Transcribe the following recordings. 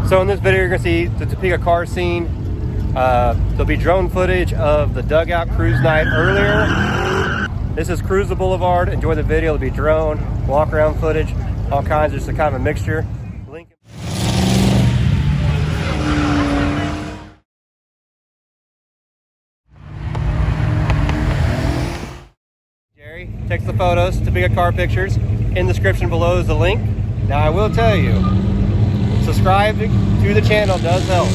So in this video, you're gonna see the Topeka car scene. There'll be drone footage of the Dugout Cruise night earlier. This is Cruise the Boulevard. Enjoy the video. There'll be drone, walk around footage, all kinds, just a kind of a mixture. Link. Jerry takes the photos, Topeka car pictures. In the description below is the link. Now I will tell you, subscribing to the channel does help.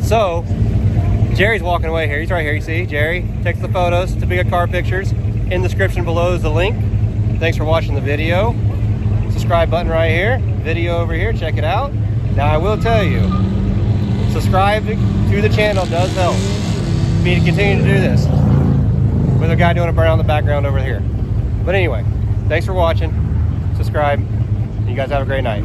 So, Jerry's walking away here. He's right here, you see? Jerry takes the photos, Topeka car pictures. In the description below is the link. Thanks for watching the video. Subscribe button right here. Video over here, check it out. Now I will tell you, subscribing to the channel does help me to continue to do this. With a guy doing a burnout in the background over here. But anyway, thanks for watching. Subscribe. You guys have a great night.